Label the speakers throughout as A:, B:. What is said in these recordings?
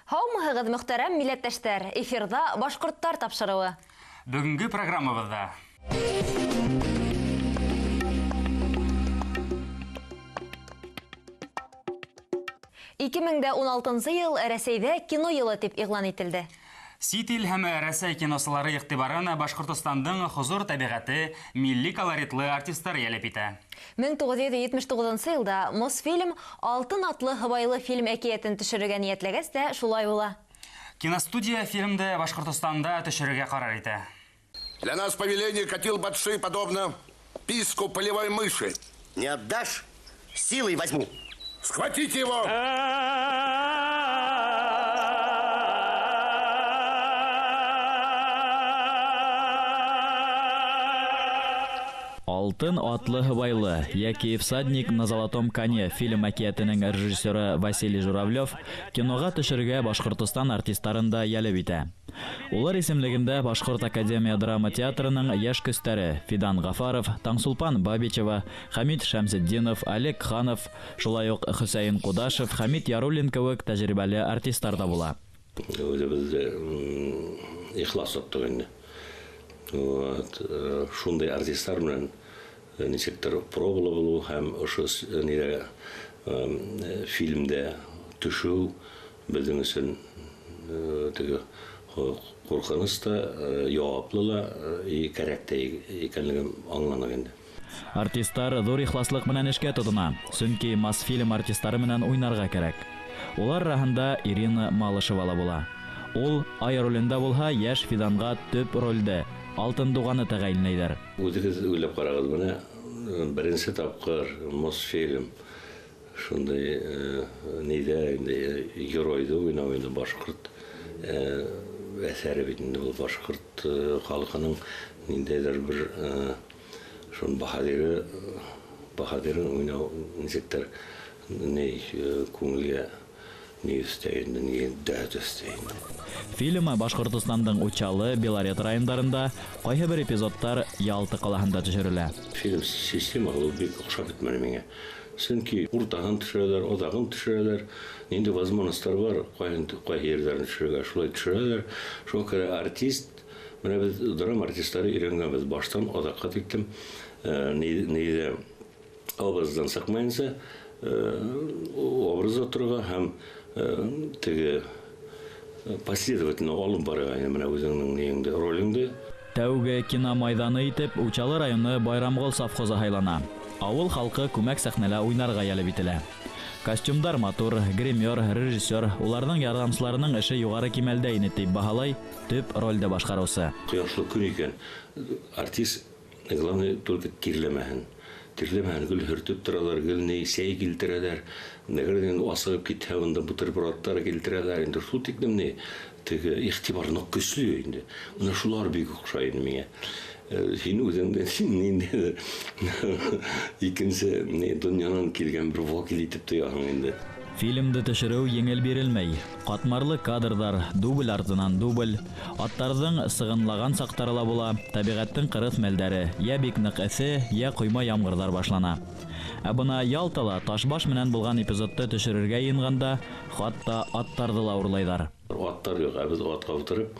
A: Һаумыһығыҙ, мөхтәрәм милләттәштәр, эфирда башҡорттар тапшырыуы.
B: Бөгөнгө программабыҙҙа
A: 2016 йыл Рәсәйҙә кино йылы тип иғлан ителде.
B: Сит ил һәм Рәсәй киносылары иғтибарын Башҡортостандың хозур тәбиғәте, милли колоритлы артисттары йәлеп итә.
A: 1979 йылда Мосфильм «Алтын атлы һыбайлы» фильм әкиәтен төшөрөргә ниәтләгәс тә шулай була.
B: Киностудия фильмды Башҡортостанда төшөрөргә ҡарар итә.
C: Для нас повеление катил Батши подобно писку полевой мыши.
D: Не отдашь? Силой возьму.
C: Схватите его!
E: «Алтын атлы һыбайлы» яки «Всадник на золотом коне» фильм әкиәтенең режиссеры Василий Журавлев киноға төшөргә Башҡортостан артисттарында йәлеп итә. Улар исемлегендә Башҡорт академия драма театрының яш көстәре Фидан Ғафаров, Таңсулпан Бабичева, Хамид Шәмсетдинов, Олег Ханов, шулай уҡ Хөсәйен Ҡудашев, Хамид Яруллин кеүек тәжрибәле артисттар да була.
F: Өзебеҙҙе ихлас тоттоҡ инде. Шундай артисттар менән нисектер пробалы булыу һәм ошо фильмдә төшөү беҙҙең өсөн теге ҡурҡыныс та, яуаплы ла, кәрәк тә икәнлеген аңланыҡ инде.
E: Артисттар ҙур ихласлыҡ менән эшкә тотона, сөнки Мосфильм артисттары менән уйнарға кәрәк. Улар араһында Ирина Малышева ла була. Ул ай ролендә булһа, йәш Фиданға төп ролдә алтын дуғаны тәғәйенләйҙәр.
F: Үҙегеҙ уйлап ҡарағыҙ, бына беренсе тапҡыр Мосфильм шундай геройды уйнау инде башҡорт әҫәре бит инде ул башҡорт халҡының ниндәйҙер бер шун баһадирын уйнау нисектер күңелгә ни өҫтәйенде, ни дәрт өҫтәйенде.
E: Фильм Башҡортостандың Учалы, Белорет райондарында ҡайһы бер эпизодтар Ялты ҡалаһында төшөрөлә.
F: Фильм системаһы бик оҡшап итмәне миңә. Сөнки уртаһын төшөрәләр, оҙағын төшөрәләр, нинди возможностар бар, ҡайһы ерҙәрен төшөрөргә, шулай төшөрәләр. Шуға күрә артист, менә беҙ драма артисттары өйрәнгәнбеҙ баштан оҙаҡҡа тиклем нейҙә образдан сыҡмайынса, образда торорға һәм теге последовательно алып барырға, менә үҙеңнең нейеңде, ролеңде.
E: Тәүге кино майҙаны итеп Учалы районы Байрамғол совхозы һайлана. Ауыл халҡы күмәк сәхнәлә уйнарға йәлеп ителә. Костюмдар матур, гример, режиссер, уларның ярҙамсыларының эше юғары кимәлдә ине тип баһалай төп ролде башҡарыусы.
F: Ҡояшлы көн икән, артист, главное, только тирләмәһен. Тирләмәһен, гел һөртөп торалар, гел сәй килтерәләр, нәгәрдән асығып китһә, унда бутербродтар килтерәләр. Инде шул тиклем теге иғтибар ныҡ көслө инде. Менә шулар бик оҡшай инде миңә. Һин үҙеңдә ниндәйҙер икенсе донъянан килгән бер вакил итеп тояһың инде.
E: Фильмды төшөрөү еңел бирелмәй. Ҡатмарлы кадрҙар, дубль артынан дубль, аттарҙың сығынлаған саҡтары ла була, тәбиғәттең ҡырыҫ мәлдәре, йә бик ныҡ эҫе, йә ҡойма ямғырҙар башлана. Ә бына Ялтала Ташбаш менән булған эпизодты төшөрөргә йыйынғанда, хатта аттарҙы ла урлайҙар.
F: Аттар юҡ, ә беҙ атҡа ултырып,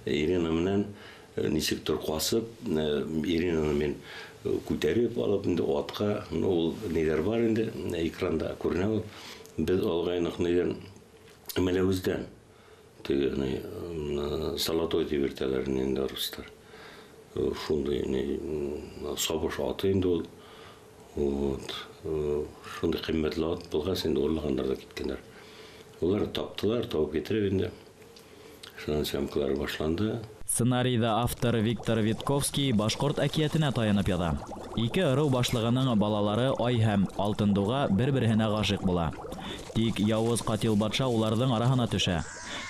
F: Ирина менән нисектер ҡасып, Иринаны мен күтәреп алып, инде атҡа, ул нейҙәр бар инде, экранда күренә ул. Беҙ алғайныҡ нейҙән Мәләүездән, теге Салатой тип йөрөтәләр инде рустар. Шундай сабыш аты инде ул. Шундай ҡиммәтле ат булғас, инде урлағандар да киткәндәр. Улар таптылар, табып китереп инде. Шунан съемкалар башланды.
E: Сценарийҙа автор Виктор Витковский башҡорт әкиәтенә таянып яҙа. Ике ырыу башлығының балалары Ай һәм Алтын дуға бер-береһенә ғашиҡ була. Тик яуыз ҡатил батша уларҙың араһына төшә.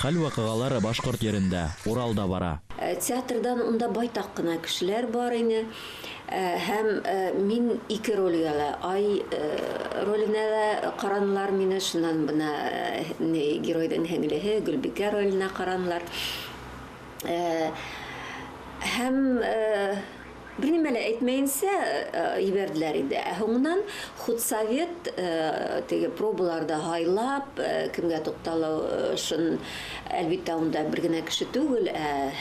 E: Хәл ваҡиғалар башҡорт ерендә, Уралда бара.
G: Театрдан унда байтаҡ ҡына кешеләр бар ине. Һәм мин ике ролгә лә, Ай роленә лә ҡаранылар мине, шунан бына геройҙың һеңлеһе Гөлбикә роленә ҡаранылар. Һәм бер нимәле әйтмәенсә ебәрделәр инде. Һуңнан худсовет теге пробаларда һайлап, кемгә тукталу өчен әлбиттә унда бер генә кеше түгел,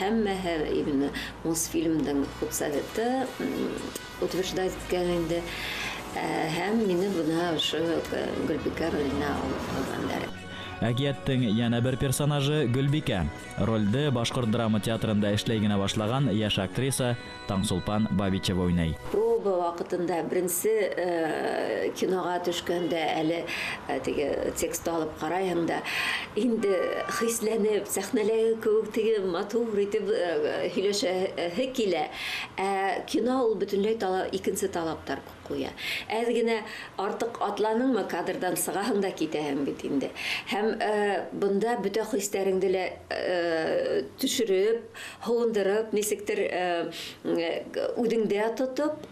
G: һәммәһе именно Мосфильмның худсоветы утверждает иткән инде. Һәм мине бuna ошо Гөлбикә роленә алганнар.
E: Әкияттің яна бер персонажы Гөлбикә. Рольді Башкорт драма театрында эшләй генә башлаган яшь актриса Таңсулпан Бабичева уйнай.
G: Проба вакытында беренче кинога төшкәндә әле теге текст алып карайым да инде хисләнеп сәхнәләге күк теге матур итеп һөйләшә килә. Кино ул бөтенләй икенче талаптар куя. Әз генә артык атланыңмы кадрдан сыгаһың да китәһең бит инде. Һәм бunda бөтә хисләреңде лә төшереп, һундырып, нисектер үдеңдә тотып,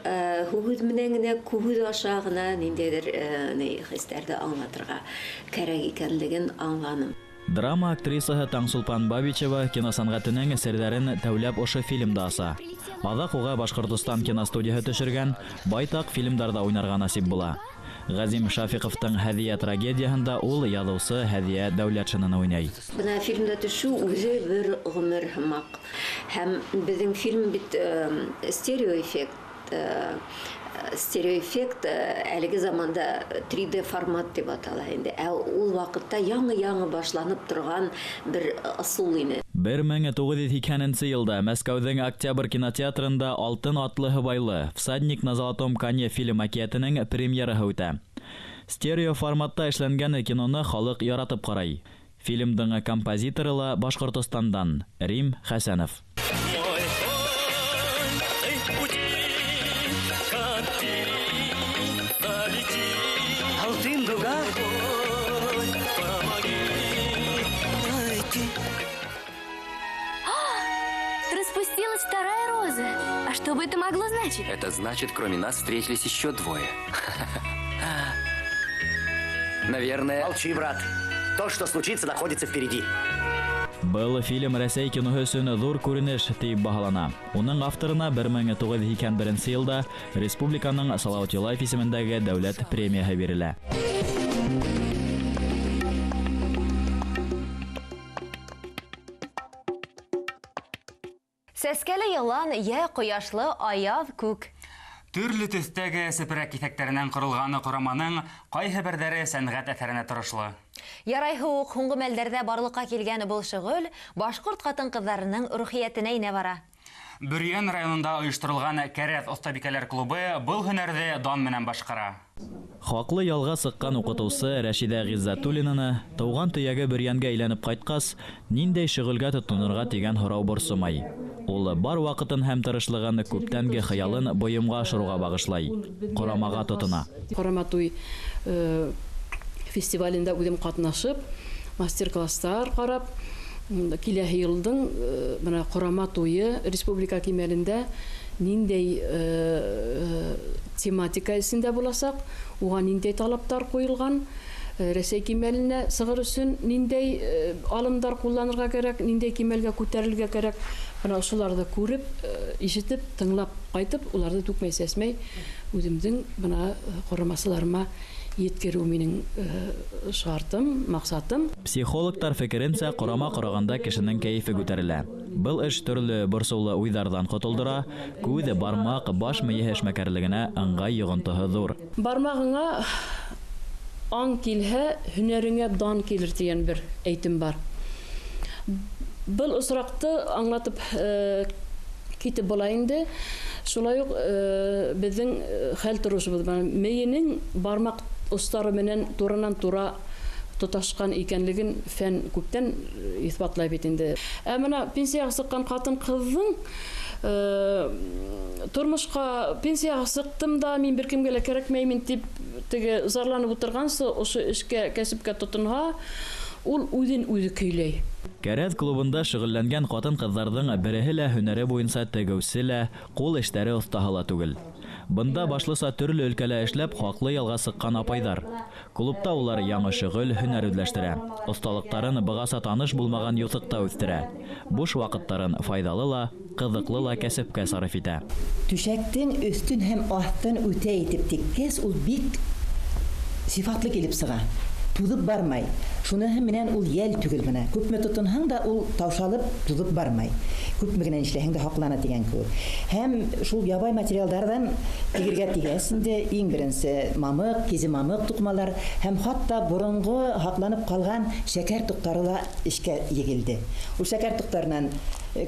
G: хугыз менән генә күгез аша гына ниндәйдер хисләрне аңлатырга кирәк икәнлеген аңланым.
E: Драма актрисаһы Таңсулпан Бабичева киносәнгатенең серләрен тәүләп ошо фильмда аса. Адак уга Башкортстан киностудияһы төшергән байтак фильмдарда уйнарга насип була. Газим Шафиковтың «Һәдия» трагедияһында ул язучы Һәдия Дәүләтшинаны уйнай.
G: Бына фильмда төшү үзе бер гомер һымак. Һәм безнең фильм бит стереоэффект әлеге заманда 3D формат дип атала инде. Ул вакытта яңа башланып торган бер ысул иде.
E: 1902 елда Мәскәүдән Октябрь кинотеатрында Алтын атлы һыбайлы «Всадник на золотом коне» фильм әкиятенең премьераһы үтә. Стерео форматта эшләнгән киноны халык яратып карай. Фильмдың композиторы ла Башкортстандан Рим Хәсәнов.
H: Распустилась вторая роза. А что бы это могло значить?
I: Это значит, кроме нас встретились еще двое. Наверное...
D: Молчи, брат. То, что случится, находится впереди.
E: Был фильм Рәсәй киноһы өчен зур күренеш дип баһалана. Уның авторына 1921 елда республиканың Салават Юлаев исемендәге дәүләт премияһы бирелә.
A: Сәскәле ялан, я кояшлы аяз күк.
B: Төрле төстәге сепрәк киҫәктәренән ҡоролғаны ҡораманың ҡайһы берҙәре сәнғәт әҫәренә торошлы.
A: Ярайһы уҡ һуңғы мәлдәрҙә барлыҡҡа килгән был шөғөл башҡорт ҡатын-ҡыҙҙарының рухиәтенә инә бара.
B: Бөрйән районында ойошторолған Кәрәҙ оҫтабикәләр клубы был һөнәрҙе дан менән башҡара.
E: Хаҡлы ялға сыҡҡан уҡытыусы Рәшиҙә Ғиззәтуллинаны тыуған төйәге Бөрйәнгә әйләнеп ҡайтҡас, ниндәй шөғөлгә тотонорға тигән һорау борсомай. Ул бар ваҡытын һәм тырышлығын күптәнге хыялын бойомға ашырыуға бағышлай. Ҡорамаға тотона.
J: Ҡорама туй фестивалендә үҙем ҡатнашып, мастер-класстар ҡарап, киләһе йылдың ҡорама туйы республика кимәлендә ниндәй тематика эсендә буласаҡ, уға ниндәй талаптар ҡуйылған, Рәсәй кимәленә сығыр өсөн ниндәй алымдар ҡулланырға кәрәк, ниндәй кимәлгә күтәрелергә кәрәк, ошоларҙы күреп, ишетеп, тыңлап ҡайтып, уларҙы түкмәй-сәсмәй үҙемдең ҡорамасыларыма еткереү минең шартым, маҡсатым.
E: Психологтар фекеренсә, ҡорама ҡорағанда кешенең кәйефе күтәрелә. Был эш төрлө борсоулы уйҙарҙан ҡотолдора, күҙ, бармаҡ, баш мейе эшмәкәрлегенә ыңғай йоғонтоһо ҙур.
J: Бармағыңа аң килһә, һөнәреңә дан килер тигән бер әйтем бар. Был осраҡты аңлатып китеп була инде. Шулай уҡ беҙҙең хәл торошобоҙ мейенең бармаҡ остары менән туранан-тура тоташҡан икәнлеген фән күптән иҫбатлай бит инде. Ә бына пенсияға сыҡҡан ҡатын-ҡыҙҙың тормошҡа пенсияға сыҡтым да, мин бер кемгә лә кәрәкмәймен тип теге зарланып ултырғансы, ошо эшкә, кәсепкә тотонһа, ул үҙен үҙе көйләй.
E: Кәрәҙ клубында шөғөлләнгән ҡатын-ҡыҙҙарҙың береһе лә һөнәре буйынса тегеүсе лә, ҡул эштәре оҫтаһы ла түгел. Бында башлыса төрле өлкәлә эшләп хаклы ялга сыккан апайдар. Клубта улар яңа шөгыль, һөнәр үзләштерә. Осталыктарын быгаса таныш булмаган юсыкта үстерә. Буш вакыттарын файдалы ла, кызыклы ла кәсепкә сарыф итә.
K: Түшәктең өстен һәм астын үтә итеп тиккәс, ул бик сифатлы килеп сыга. Тузып бармай. Шуныһы менән ул йәл түгел генә. Күпме тотынһаң да ул таушалып, тузып бармай. Күпме генә эшләһәң дә хаклана дигән кебек. Һәм шул ябай материалдардан тигергә тигәсендә иң беренче мамык, кизе мамык тукмалар һәм хатта борынгы хакланып калган шәкәр туктары ла эшкә егилде. Ул шәкәр туктарынан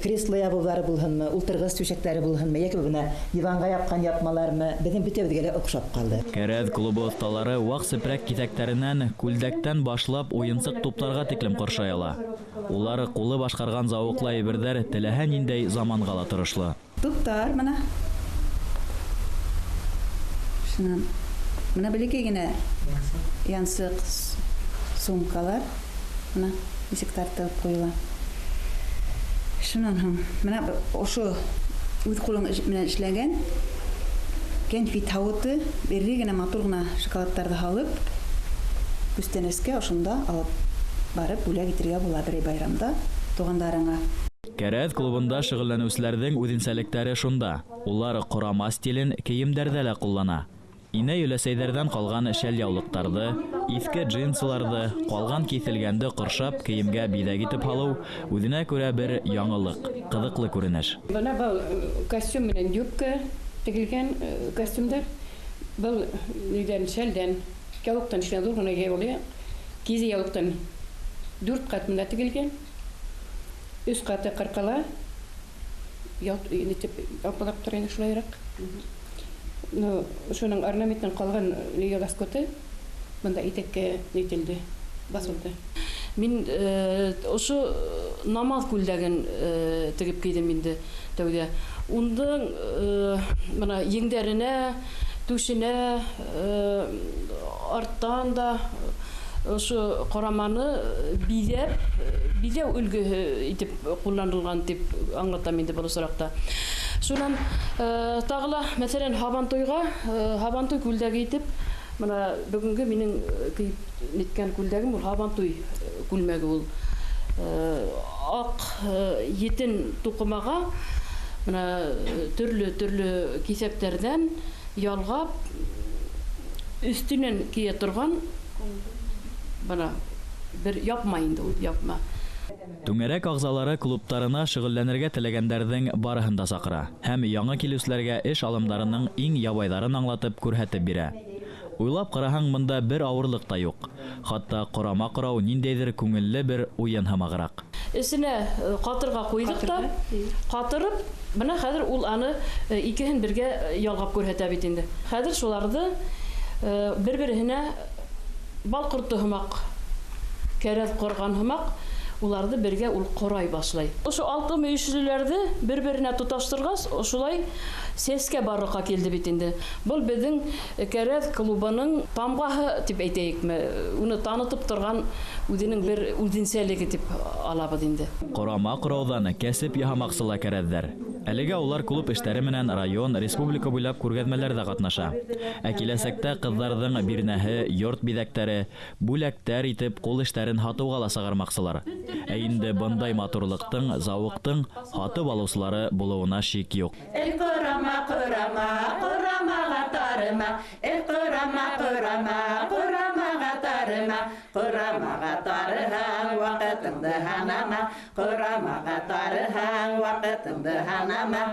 K: кресло ябулары булһынмы, ултыргыс түшәкләре булһынмы, яки бuna диванга япкан япмалармы, безнең бөтәбезгә лә охшап калды.
E: Кәрәз клубы осталары вак сепрәк китәктәреннән, күлдәктән башлап уенсык тупларга тиклем коршай ала. Улар кулы башкарган завуклы әйберләр теләһә ниндәй заманга ла тырышлы.
L: Туптар менә. Шуннан менә бәләкәй генә янсык сумкалар менә ничек тартып куела. Шуннан менә ошо үз кулың менән эшләгән кәнфит һавыты, берри генә матур гына шоколадтарды алып, күстәнәскә ошонда алып барып бүләк итәргә була бер байрамда тугандарыңа.
E: Кәрәз клубында шөгыльләнүчеләрнең үзенчәлекләре шунда. Улар корама стилен киемдәрдә лә куллана. Инәй өләсәйдәрдән калган шәльяулыктарды, иске джинсларды, калган киселгәнде коршап киемгә бидәк итеп алу үзенә күрә бер яңалык, кызыклы күренеш.
J: Бына бу костюм менән юбка тегелгән костюмдар. Бу нидән шәлдән, яулыктан эшләнгән зур гына яулык. Кизе яулыктан 4 кат менә тегелгән. Үз каты кыркала. Япалап торган шулайрак. Ну, шуның орнаменттан калган ласкоты монда итеккә нителде, басылды. Мин ошо намаз күлдәген тегеп кидем инде тәүдә. Ундың мына еңдәренә, түшенә, арттан да ошо кораманы бидәү үлгеһе итеп кулланылган дип аңлатам инде бу соракта. Шуннан тагыла, мәсәлән, Һабантуй күлдәге итеп, менә бүгенге минең киеп ниткән күлдәгем ул Һабантуй күлмәге ул. Ак етен тукымага менә төрле кисәктәрдән ялгап өстеннән кия торган бана бер япма инде ул, япма.
E: Түңәрәк агзалары клубтарына шөгыльләнергә теләгәндәрнең барыһын да сакыра һәм яңа килүчеләргә эш алымдарының иң ябайларын аңлатып күрһәтеп бирә. Уйлап караһаң, монда бер авырлык та юк. Хатта корама корау ниндәйдер күңелле бер уен һамаграк.
J: Эсенә катырга куйдык та, катырып, менә хәзер ул аны икеһен бергә ялгап күрһәтә бит инде. Хәзер шуларны бер-беренә балкырты һымак, кәрәз корган һымак уларды бергә ул корай башлай. Ошо алты мөйшүләрне бер-беренә туташтыргас, ошулай сескә барлыкка килде бит инде. Бу безнең Кәрәз клубының тамгаһы дип әйтәйекме, уны танытып торган үзенең бер үзенчәлеге дип алабыз инде.
E: Корама кораудан кәсеп яһамакчылар кәрәзләр. Әлегә улар клуб эшләре менән район, республика буйлап күргәзмәләрдә катнаша. Ә киләсәктә кызларның бирнәһе, йорт бизәктәре, бүләктәр итеп кул эшләрен һатуга ла сыгармакчылар. Ә инде бындай матурлыктың, зауыктың һатып алучылары булуына шик юк.
K: Корама, корама, корамага тарыма. Корама, корама, корамага тарыма. Корамага тарыһаң вакытыңды һанама. Корамага тарыһаң вакытыңды һанама.